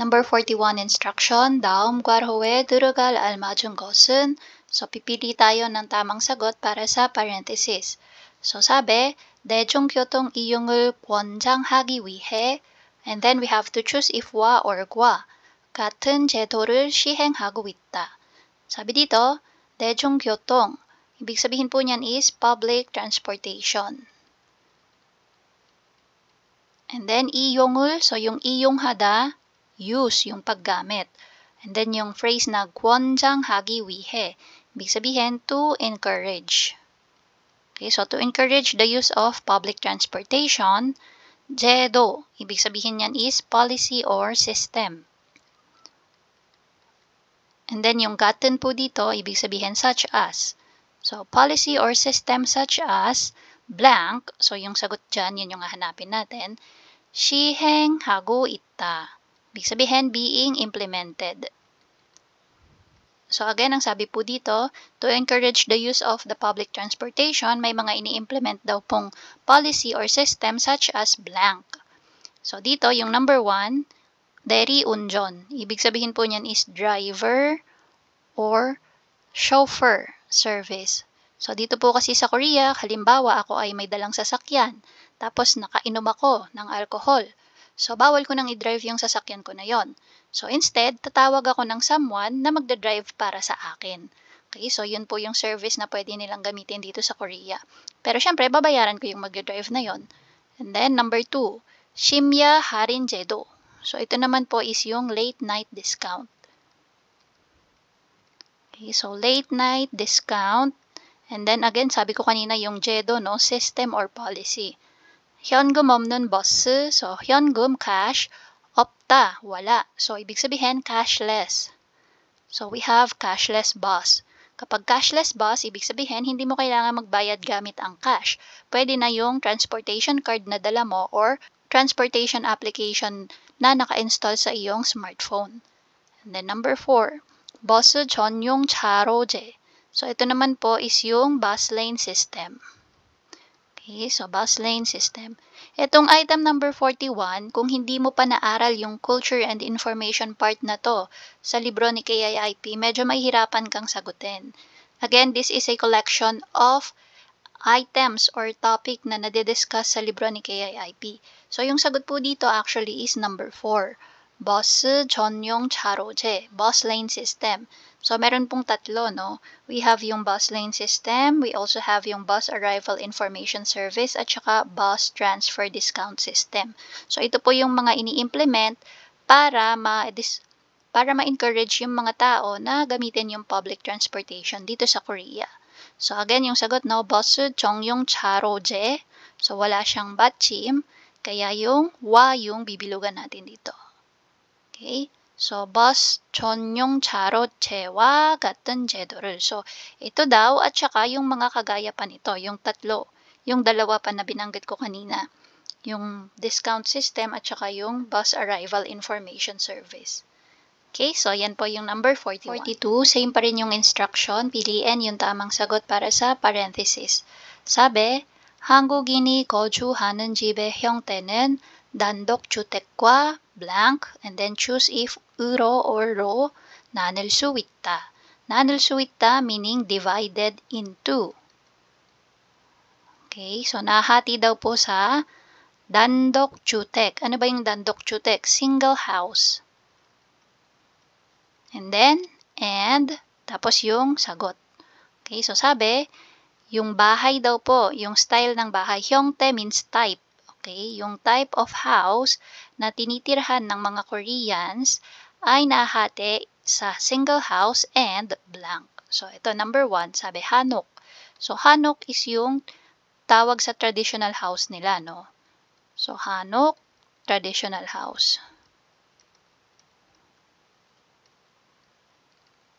Number 41 instruction, 다음 괄호에 들어갈 알맞은 것은? So, pipili tayo ng tamang sagot para sa parenthesis. So, sabi, 대중교통 이용을 권장하기 위해, and then we have to choose if wa or gwa. 같은 제도를 시행하고 있다. Sabi dito, 대중교통. Ibig sabihin po niyan is public transportation. And then, 이용을, so yung 이용하다, use, yung paggamit. And then, yung phrase na 권장하기 위해, ibig sabihin, to encourage. Okay, so to encourage the use of public transportation, 제도, ibig sabihin yan is policy or system. And then, yung gotten po dito, ibig sabihin such as. So, policy or system such as blank, so yung sagot dyan, yun yung hahanapin natin, 시행하고 있다. Ibig sabihin, being implemented. So again, ang sabi po dito, to encourage the use of the public transportation, may mga ini-implement daw pong policy or system such as blank. So dito, yung number 1, 대리운전. Ibig sabihin po niyan is driver or chauffeur service. So dito po kasi sa Korea, halimbawa ako ay may dalang sasakyan, tapos nakainom ako ng alcohol. So bawal ko nang i-drive yung sasakyan ko na yon. So instead, tatawag ako ng someone na magda-drive para sa akin. Okay, so yun po yung service na pwede nilang gamitin dito sa Korea. Pero syempre, babayaran ko yung magda-drive na yon. And then number 2, 심야 할인 제도. So ito naman po is yung late night discount. Okay, so late night discount. And then again, sabi ko kanina yung 제도, no, system or policy. 현금 없는 버스, so 현금 cash, 없다, wala. So ibig sabihin cashless. So we have cashless bus. Kapag cashless bus, ibig sabihin hindi mo kailangan magbayad gamit ang cash. Pwede na yung transportation card na dala mo or transportation application na naka-install sa iyong smartphone. And then number 4, 버스 전용 차로제. So ito naman po is yung bus lane system. Okay, so bus lane system. Itong item number 41, kung hindi mo pa naaral yung culture and information part na to sa libro ni KIIP, medyo mahihirapan kang sagutin. Again, this is a collection of items or topic na nadidiscuss sa libro ni KIIP. So yung sagot po dito actually is number 4. 버스 전용 차로제, bus lane system. So, meron pong tatlo, no? We have yung bus lane system, we also have yung bus arrival information service, at saka bus transfer discount system. So, ito po yung mga ini-implement para ma-encourage yung mga tao na gamitin yung public transportation dito sa Korea. So, again, yung sagot, no? 버스 전용 차로제. So, wala siyang 받침, kaya yung wa yung bibilugan natin dito. Okay? So, bus 전용 차로제와 같은 제도를. So, ito daw at saka yung mga kagaya pa nito, yung tatlo, yung dalawa pa na binanggit ko kanina. Yung discount system at saka yung bus arrival information service. Okay, so yan po yung number 41. 42, same pa rin yung instruction, piliin yung tamang sagot para sa parenthesis. Sabi, 한국인이 거주하는 집의 형태는 단독주택과 blank, and then choose if 으로 or 로 나눌 수 있다. 나눌 수 있다 meaning divided into. Okay, so nahati daw po sa 단독주택. Ano ba yung 단독주택? Single house. And then, tapos yung sagot. Okay, so sabi, yung bahay daw po, yung style ng bahay, 형태 means type. Okay, yung type of house na tinitirhan ng mga Koreans ay nahati sa single house and blank. So, ito number 1, sabi hanok. So, hanok is yung tawag sa traditional house nila, no? So, hanok, traditional house.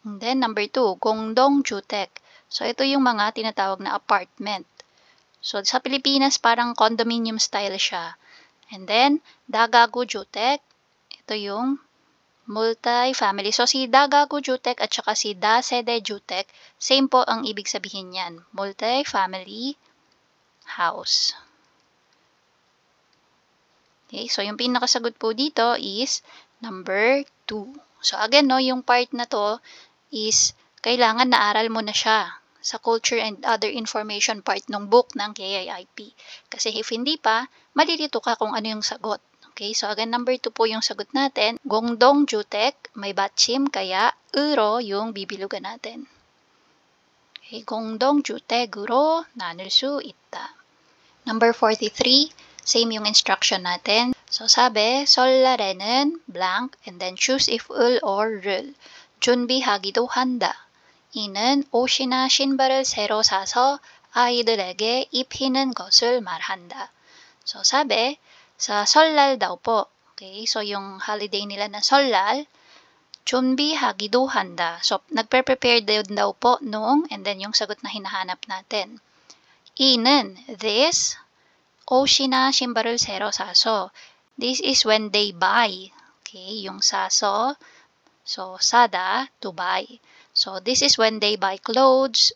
And then, number 2, 공동주택. So, ito yung mga tinatawag na apartment. So, sa Pilipinas, parang condominium style siya. And then, 다가구주택. Ito yung multi-family. So, si 다가구주택 at saka si 다세대주택, same po ang ibig sabihin yan. Multi-family house. Okay, so yung pinakasagot po dito is number 2. So again, no, yung part na to is kailangan naaral mo na siya sa culture and other information part ng book ng KIIP. Kasi if hindi pa, malilito ka kung ano yung sagot. Okay, so again, number 2 po yung sagot natin. Gongdong Jutek, may batchim, kaya uro yung bibilugan natin. Okay, Gongdong Jutek으로 나눌 수 있다. Number 43, same yung instruction natin. So sabi, 설날에는 blank and then choose if 을 or 를 준비하기도 한다. 이는 옷이나 신발을 새로 사서 아이들에게 입히는 것을 말한다. So sabi, sa 설날 daw po. Okay, so yung holiday nila na 설날, 준비하기도 한다. So nagpe-prepare din daw po nung, and then yung sagot na hinahanap natin. 이는 this, 옷이나 신발을 새로 사서. This is when they buy. Okay, yung saso. So, sada, to buy. So, this is when they buy clothes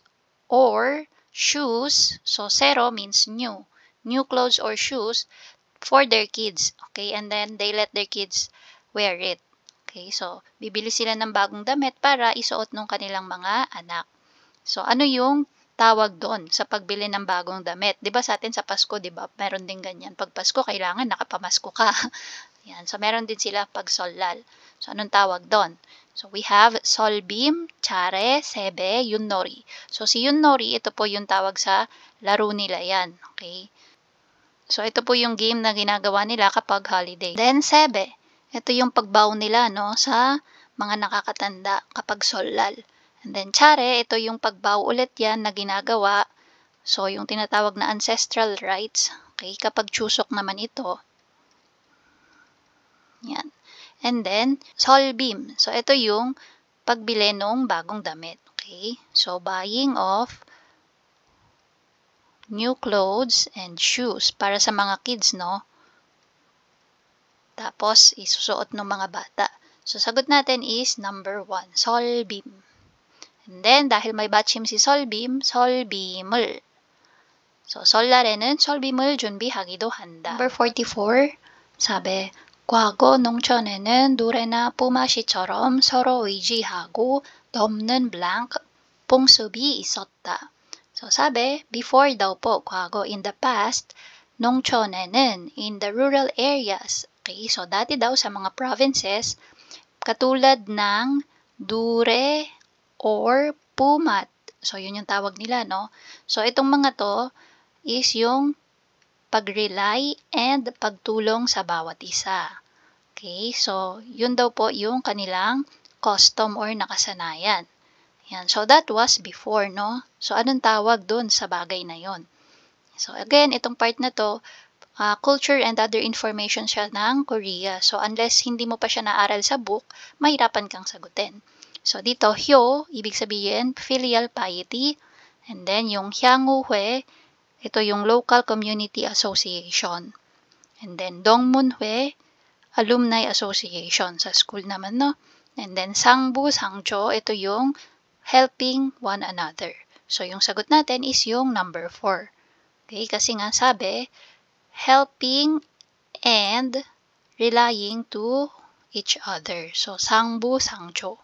or shoes. So, zero means new. New clothes or shoes for their kids. Okay, and then they let their kids wear it. Okay, so, bibili sila ng bagong damit para isuot ng kanilang mga anak. So, ano yung tawag doon sa pagbili ng bagong damit? 'Di ba sa atin sa Pasko, 'di ba? Meron din ganyan. Pag Pasko, kailangan nakapamasko ka. Yan. So, meron din sila pag Sollal. So, anong tawag doon? So, we have Solbim, Chare, Sebe, Yunori. So, si Yunori, ito po yung tawag sa laro nila yan. Okay? So, ito po yung game na ginagawa nila kapag holiday. Then, Sebe. Ito yung pagbaw nila, no, sa mga nakakatanda kapag Sollal. And then, Chare, ito yung pagbaw ulit yan na ginagawa. So, yung tinatawag na ancestral rites. Okay? Kapag Chuseok naman ito. Yan. And then, Solbim. So, ito yung pagbili ng bagong damit. Okay? So, buying of new clothes and shoes para sa mga kids, no? Tapos, isusuot ng mga bata. So, sagot natin is number 1, Solbim. And then, dahil may batchim si Solbim, Solbim을. So, 설날에는 설빔을 준비하기도 한다. Number 44, 사배. 과거 농촌에는 누래나 뽀마시처럼 서로 의지하고 넘는 blank 봉습이 있었다. So, sabi, before daw po, 과거 in the past, 농촌에는 in the rural areas. Okay, so dati daw sa mga provinces, katulad ng dure or pumat. So, yun yung tawag nila, no? So, itong mga to is yung pag-rely and pagtulong sa bawat isa. Okay, so yun daw po yung kanilang custom or nakasanayan. Yan, so that was before, no? So anong tawag dun sa bagay na yon? So again, itong part na to, culture and other information siya ng Korea. So unless hindi mo pa siya naaral sa book, mahirapan kang sagutin. So dito, hyo, ibig sabihin, filial piety. And then yung hyanghuhwe, ito yung local community association. And then dongmunhwe, alumni association sa school naman, no? And then sangbu, sangjo, ito yung helping one another. So yung sagot natin is yung number 4. Okay, kasi nga sabi, helping and relying to each other. So sangbu, sangjo.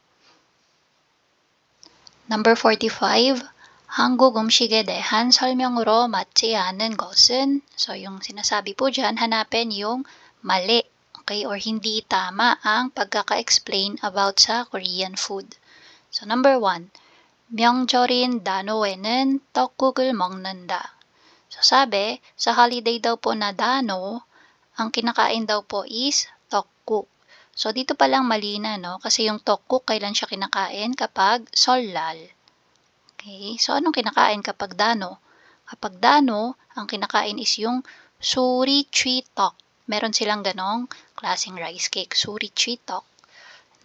Number 45, 한국 음식에 대한 설명으로 맞지 않은 것은, so yung sinasabi po dyan, hanapin yung mali, okay, or hindi tama ang pagkaka-explain about sa Korean food. So number 1, 명절인 단오에는 떡국을 먹는다. So sabi, sa holiday daw po na Dano, ang kinakain daw po is tokkuk. So, dito pa lang mali na, no? Kasi yung tokkuk, kailan siya kinakain? Kapag Sollal. Okay? So, anong kinakain kapag Dano? Kapag Dano, ang kinakain is yung suri chwi tok. Meron silang ganong klaseng rice cake, suri chwi tok.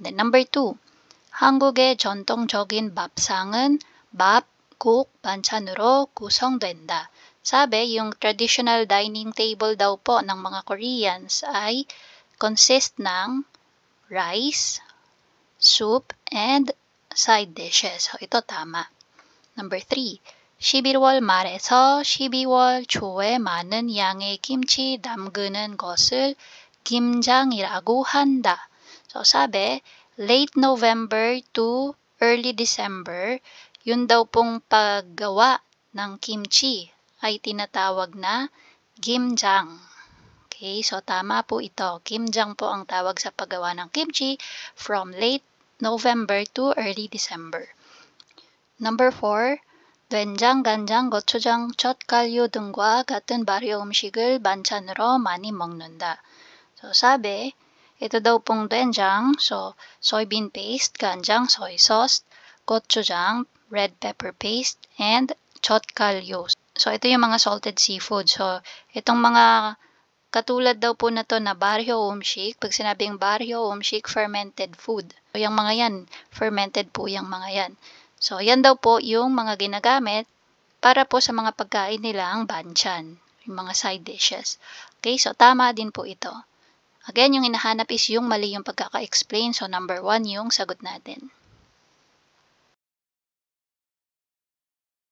Then, number 2, 한국의 전통적인 밥상은 밥, 국, 반찬으로 구성된다. Sabi, yung traditional dining table daw po ng mga Koreans ay consist ng rice, soup, and side dishes. So, ito tama. Number 3, 11월 말에서 12월 초에 많은 양의 김치 담그는 것을 김장이라고 한다. So sabi, late November to early December, yun daw pong paggawa ng kimchi ay tinatawag na gimjang. Okay, so tama po ito. Gimjang po ang tawag sa paggawa ng kimchi from late November to early December. Number 4, 된장, 간장, 고추장, 젓갈류 등과 같은 발효 음식을 반찬으로 많이 먹는다. So sabi, ito daw pong 된장, so soybean paste, 간장, soy sauce, gochujang, red pepper paste, and 젓갈류. So ito yung mga salted seafood. So itong mga katulad daw po na to na baryo umshik, pag sinabing baryo umshik, fermented food. So yung mga yan, fermented po yung mga yan. So yan daw po yung mga ginagamit para po sa mga pagkain nilang banchan, yung mga side dishes. Okay, so tama din po ito. Again, yung hinahanap is yung mali yung pagkaka-explain. So number 1 yung sagot natin.